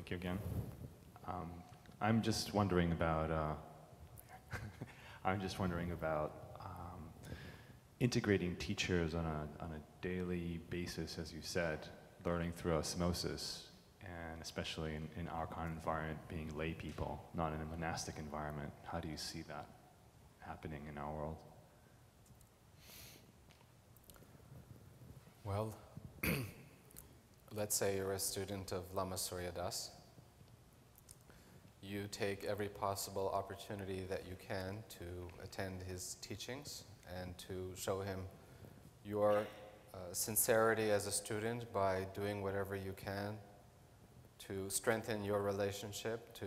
Thank you again. I'm just wondering about integrating teachers on a daily basis, as you said, learning through osmosis, and especially in our kind of environment, being lay people, not in a monastic environment. How do you see that happening in our world? Well, let's say you're a student of Lama Surya Das. You take every possible opportunity that you can to attend his teachings and to show him your sincerity as a student by doing whatever you can to strengthen your relationship, to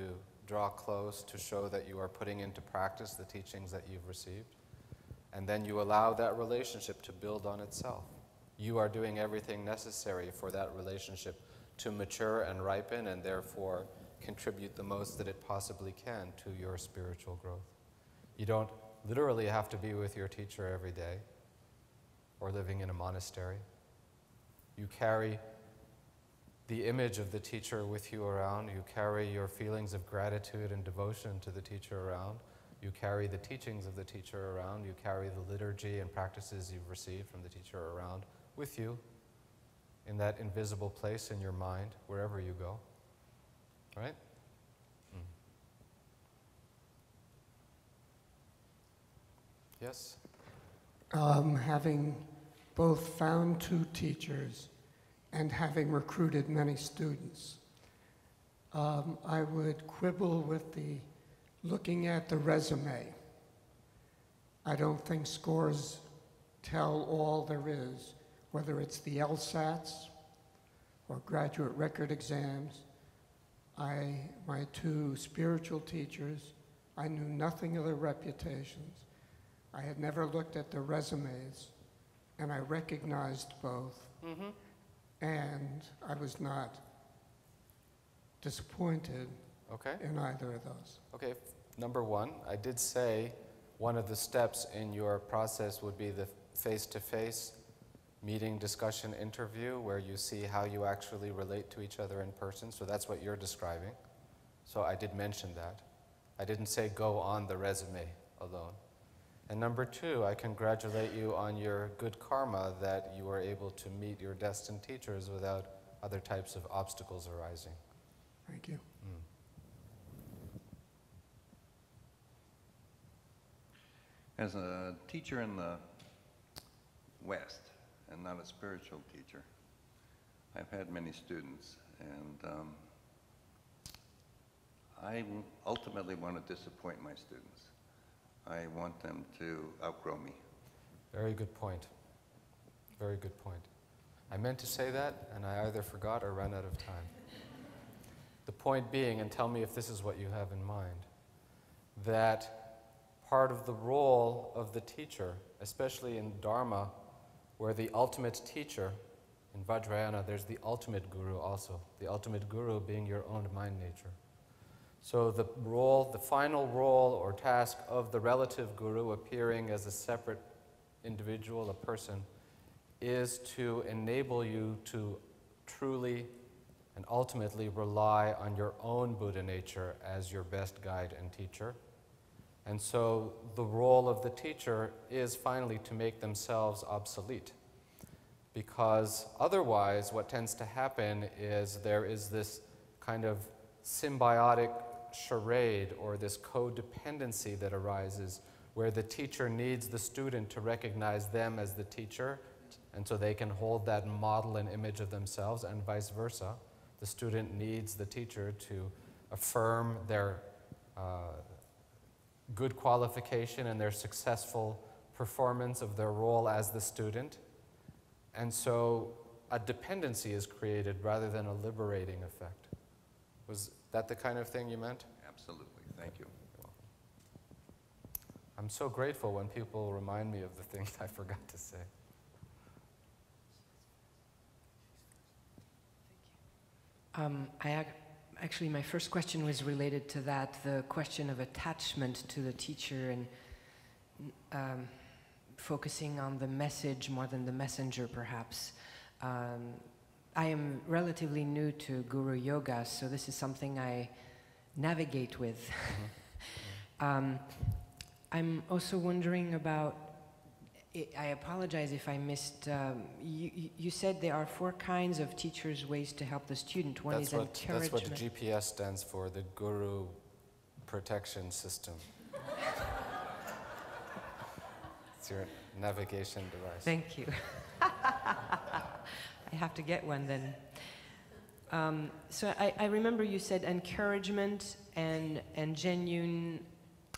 draw close, to show that you are putting into practice the teachings that you've received. And then you allow that relationship to build on itself. You are doing everything necessary for that relationship to mature and ripen, and therefore contribute the most that it possibly can to your spiritual growth. You don't literally have to be with your teacher every day or living in a monastery. You carry the image of the teacher with you around. You carry your feelings of gratitude and devotion to the teacher around. You carry the teachings of the teacher around. You carry the liturgy and practices you've received from the teacher around with you in that invisible place in your mind, wherever you go. Right? Yes? Having both found 2 teachers and having recruited many students, I would quibble with the looking at the resume. I don't think scores tell all there is, whether it's the LSATs or graduate record exams. My 2 spiritual teachers, I knew nothing of their reputations. I had never looked at their resumes, and I recognized both. Mm-hmm. And I was not disappointed in either of those. Okay, number 1, I did say one of the steps in your process would be the face-to-face meeting, discussion, interview, where you see how you actually relate to each other in person. So that's what you're describing. So I did mention that. I didn't say go on the resume alone. And number 2, I congratulate you on your good karma that you were able to meet your destined teachers without other types of obstacles arising. Thank you. As a teacher in the West, and not a spiritual teacher, I've had many students, and I ultimately want to disappoint my students. I want them to outgrow me. Very good point. Very good point. I meant to say that, and I either forgot or ran out of time. The point being, and tell me if this is what you have in mind, that part of the role of the teacher, especially in Dharma, where the ultimate teacher, in Vajrayana, there's the ultimate guru also, the ultimate guru being your own mind nature. So the role, the final role or task of the relative guru appearing as a separate individual, a person, is to enable you to truly and ultimately rely on your own Buddha nature as your best guide and teacher. And so the role of the teacher is finally to make themselves obsolete. Because otherwise what tends to happen is there is this kind of symbiotic charade or this codependency that arises where the teacher needs the student to recognize them as the teacher, and so they can hold that model and image of themselves, and vice versa. The student needs the teacher to affirm their good qualification and their successful performance of their role as the student. And so a dependency is created rather than a liberating effect. Was that the kind of thing you meant? Absolutely. Thank you. You're welcome. I'm so grateful when people remind me of the things I forgot to say. Actually, my first question was related to that, the question of attachment to the teacher and focusing on the message more than the messenger, perhaps. I am relatively new to Guru Yoga, so this is something I navigate with. I'm also wondering about, I apologize if I missed, you said there are 4 kinds of teachers' ways to help the student. One is encouragement. That's what GPS stands for, the Guru Protection System. It's your navigation device. Thank you. I have to get one then. So I remember you said encouragement and genuine.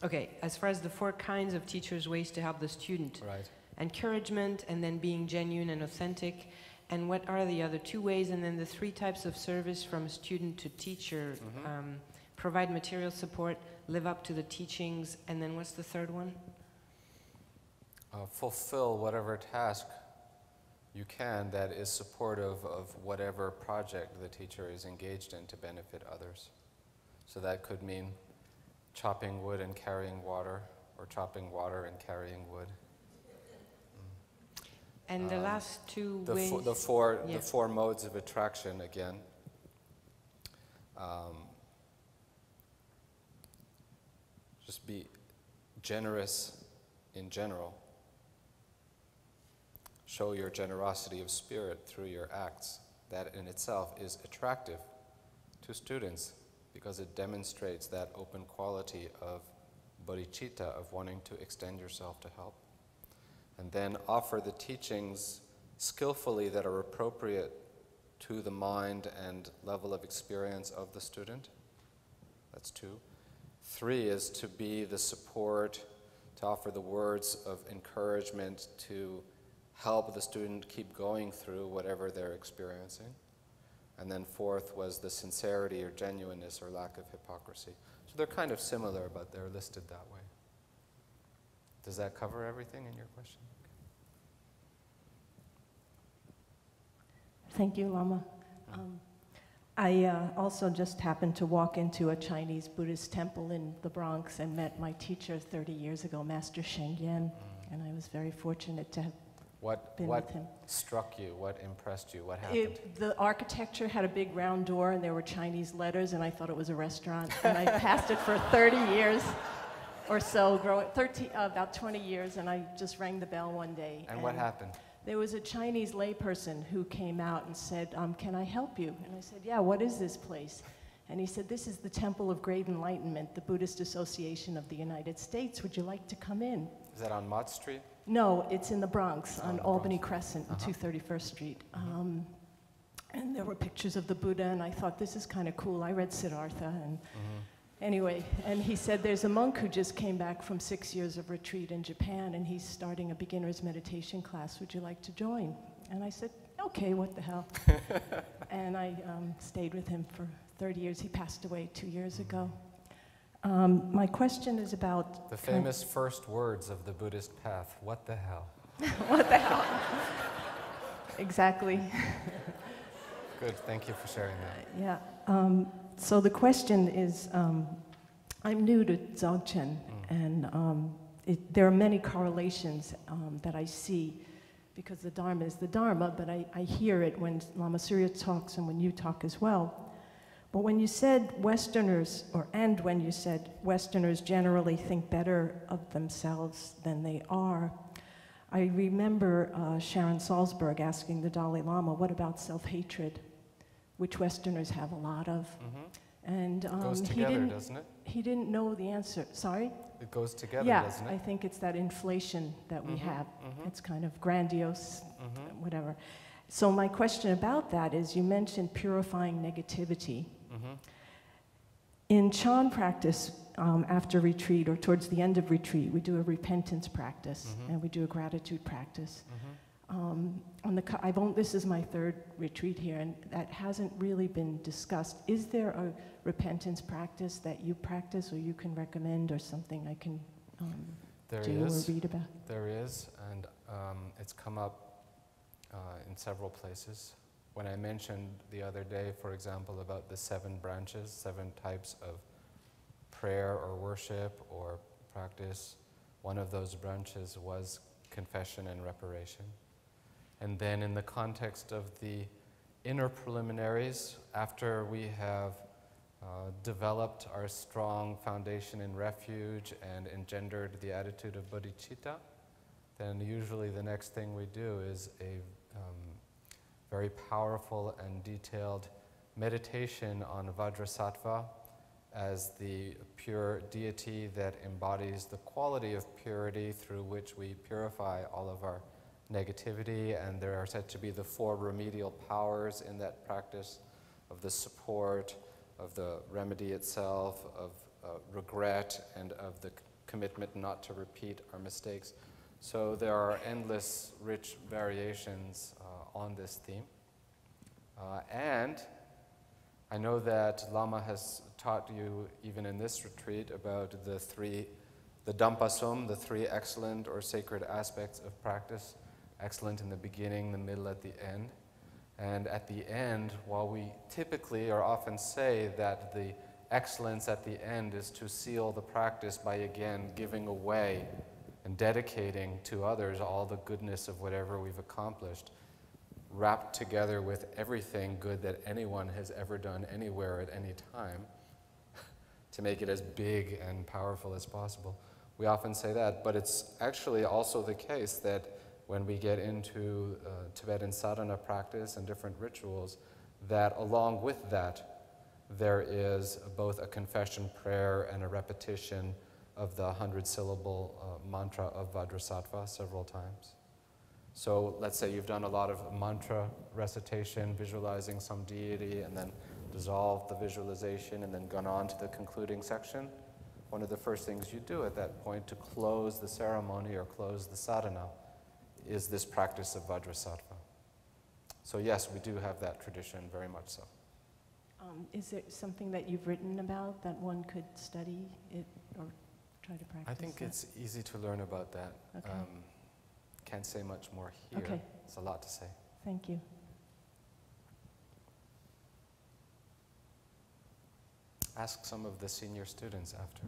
Okay, as far as the 4 kinds of teachers' ways to help the student. Right. Encouragement, and then being genuine and authentic. And what are the other 2 ways? And then the 3 types of service from student to teacher. Provide material support, live up to the teachings, and then what's the 3rd one? Fulfill whatever task you can that is supportive of whatever project the teacher is engaged in to benefit others. So that could mean chopping wood and carrying water, or chopping water and carrying wood. And the last 2 ways? The four modes of attraction again. Just be generous in general. Show your generosity of spirit through your acts. That in itself is attractive to students because it demonstrates that open quality of bodhicitta, of wanting to extend yourself to help. And then offer the teachings skillfully that are appropriate to the mind and level of experience of the student. That's 2. 3 is to be the support, to offer the words of encouragement to help the student keep going through whatever they're experiencing. And then 4th was the sincerity or genuineness or lack of hypocrisy. So they're kind of similar, but they're listed that way. Does that cover everything in your question? Thank you, Lama. I also just happened to walk into a Chinese Buddhist temple in the Bronx and met my teacher 30 years ago, Master Sheng Yen, and I was very fortunate to have been with him. What struck you? What impressed you? What happened? The architecture had a big round door and there were Chinese letters, and I thought it was a restaurant. And I passed it for 30 years or so, about 20 years, and I just rang the bell one day. And what happened? There was a Chinese layperson who came out and said, can I help you? And I said, yeah, what is this place? And he said, this is the Temple of Great Enlightenment, the Buddhist Association of the United States. Would you like to come in? Is that on Mott Street? No, it's in the Bronx, on the Albany Bronx. Crescent, 231st Street. And there were pictures of the Buddha, and I thought, this is kind of cool. I read Siddhartha, and anyway, and he said, there's a monk who just came back from 6 years of retreat in Japan, and he's starting a beginner's meditation class. Would you like to join? And I said, okay, what the hell? And I stayed with him for 30 years. He passed away 2 years ago. My question is about... The famous first words of the Buddhist path, what the hell? What the hell? Exactly. Good, thank you for sharing that. Yeah. So the question is, I'm new to Dzogchen, and there are many correlations that I see, because the Dharma is the Dharma, but I hear it when Lama Surya talks and when you talk as well. But when you said Westerners, when you said Westerners generally think better of themselves than they are, I remember Sharon Salzberg asking the Dalai Lama, what about self-hatred, which Westerners have a lot of. And it goes together, doesn't it? He didn't know the answer. Sorry? It goes together, doesn't it? I think it's that inflation that we have. It's kind of grandiose, whatever. So my question about that is, you mentioned purifying negativity. In Chan practice, after retreat or towards the end of retreat, we do a repentance practice and we do a gratitude practice. This is my 3rd retreat here, and that hasn't really been discussed. Is there a repentance practice that you practice or you can recommend, or something I can do or read about? There is, and it's come up in several places. When I mentioned the other day, for example, about the 7 branches, 7 types of prayer or worship or practice, one of those branches was confession and reparation. And then in the context of the inner preliminaries, after we have developed our strong foundation in refuge and engendered the attitude of bodhicitta, then usually the next thing we do is a very powerful and detailed meditation on Vajrasattva as the pure deity that embodies the quality of purity through which we purify all of our negativity, and there are said to be the 4 remedial powers in that practice of the support, of the remedy itself, of regret, and of the commitment not to repeat our mistakes. So there are endless rich variations on this theme. And I know that Lama has taught you, even in this retreat, about the Dampasum, the 3 excellent or sacred aspects of practice. Excellent in the beginning, the middle, at the end. And at the end, while we typically or often say that the excellence at the end is to seal the practice by again giving away and dedicating to others all the goodness of whatever we've accomplished, wrapped together with everything good that anyone has ever done anywhere at any time, to make it as big and powerful as possible. We often say that, but it's actually also the case that when we get into Tibetan sadhana practice and different rituals, that along with that, there is both a confession prayer and a repetition of the 100-syllable mantra of Vajrasattva several times. So let's say you've done a lot of mantra recitation, visualizing some deity, and then dissolved the visualization and then gone on to the concluding section. One of the first things you do at that point to close the ceremony or close the sadhana is this practice of Vajrasattva. So yes, we do have that tradition, very much so. Is there something that you've written about that one could study it or try to practice? I think that? it's easy to learn about that. Okay. Can't say much more here. Okay. It's a lot to say. Thank you. Ask some of the senior students after.